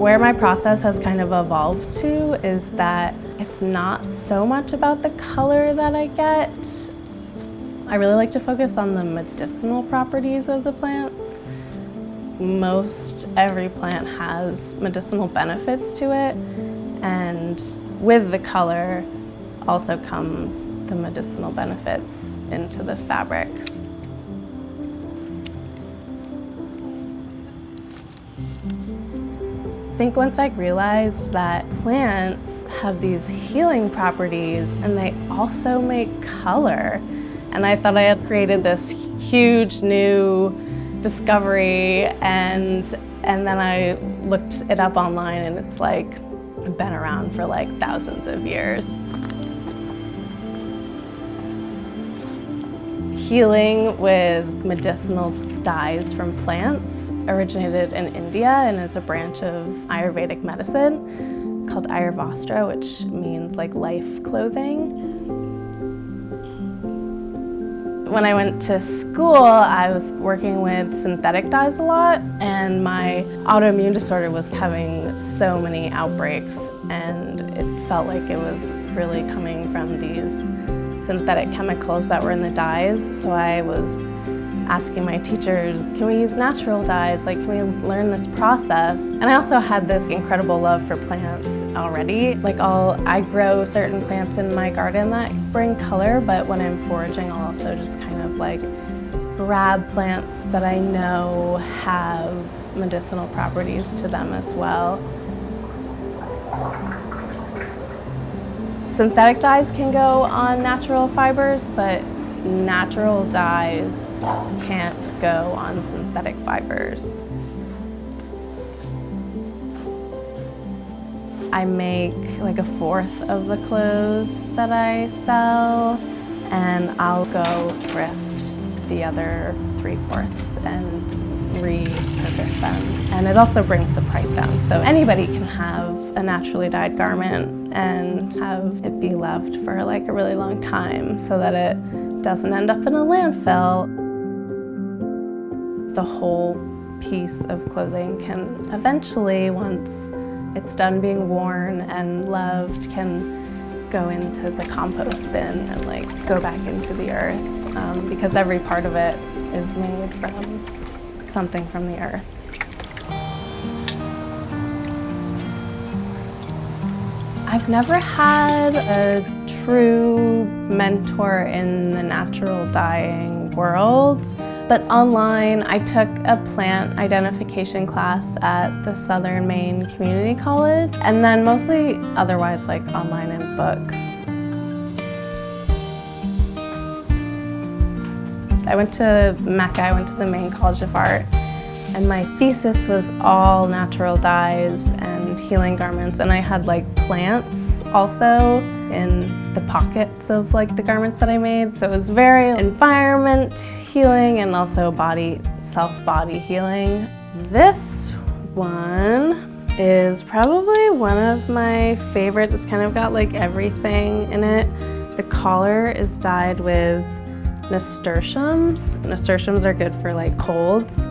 Where my process has kind of evolved to is that it's not so much about the color that I get. I really like to focus on the medicinal properties of the plants. Most every plant has medicinal benefits to it, and with the color also comes the medicinal benefits into the fabrics. I think once I realized that plants have these healing properties and they also make color, and I thought I had created this huge new discovery, and then I looked it up online, and it's like been around for like thousands of years. Healing with medicinal dyes from plants originated in India and is a branch of Ayurvedic medicine called Ayurvastra, which means like life clothing. When I went to school, I was working with synthetic dyes a lot, and my autoimmune disorder was having so many outbreaks, and it felt like it was really coming from these synthetic chemicals that were in the dyes. So I was asking my teachers, can we use natural dyes? Like, can we learn this process? And I also had this incredible love for plants already. Like, I grow certain plants in my garden that bring color, but when I'm foraging, I'll also just kind of like grab plants that I know have medicinal properties to them as well. Synthetic dyes can go on natural fibers, but natural dyes can't go on synthetic fibers. I make like 1/4 of the clothes that I sell, and I'll go thrift the other 3/4 and repurpose them. And it also brings the price down. So anybody can have a naturally dyed garment and have it be loved for like a really long time so that it doesn't end up in a landfill. The whole piece of clothing can eventually, once it's done being worn and loved, can go into the compost bin and like go back into the earth, because every part of it is made from something from the earth. I've never had a true mentor in the natural dyeing world, but online I took a plant identification class at the Southern Maine Community College, and then mostly otherwise like online in books. I went to Mecca, I went to the Maine College of Art, and my thesis was all natural dyes and healing garments, and I had like plants also in the pockets of like the garments that I made. So it was very environment healing and also self-body healing. This one is probably one of my favorites. It's kind of got like everything in it. The collar is dyed with nasturtiums. Nasturtiums are good for like colds,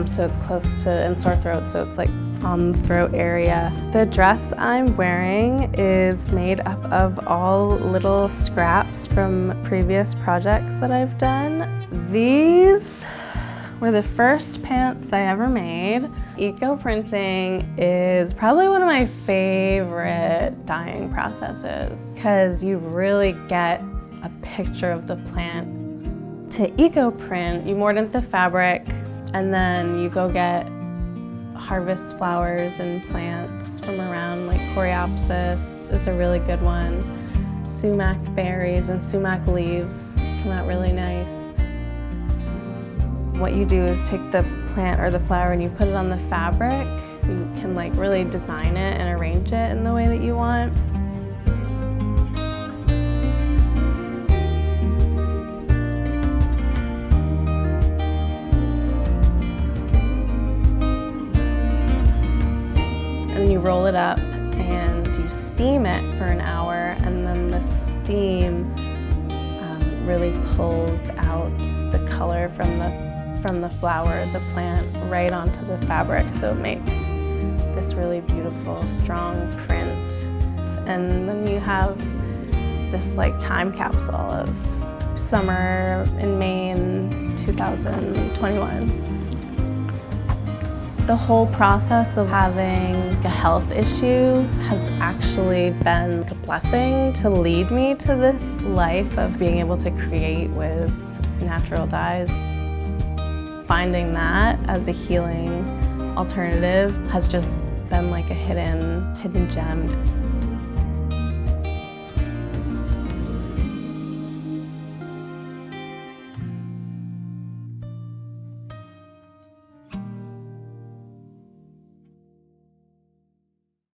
so it's close to and sore throat, so it's like on the throat area. The dress I'm wearing is made up of all little scraps from previous projects that I've done. These were the first pants I ever made. Eco printing is probably one of my favorite dyeing processes because you really get a picture of the plant. To eco print, you mordant the fabric and then you go get harvest flowers and plants from around, like coreopsis is a really good one. Sumac berries and sumac leaves come out really nice. What you do is take the plant or the flower and you put it on the fabric. You can like really design it and arrange it in the way that you want. And you roll it up and you steam it for an hour, and then the steam really pulls out the color from the flower, the plant, right onto the fabric, so it makes this really beautiful, strong print. And then you have this like time capsule of summer in Maine, 2021. The whole process of having a health issue has actually been a blessing to lead me to this life of being able to create with natural dyes. Finding that as a healing alternative has just been like a hidden gem.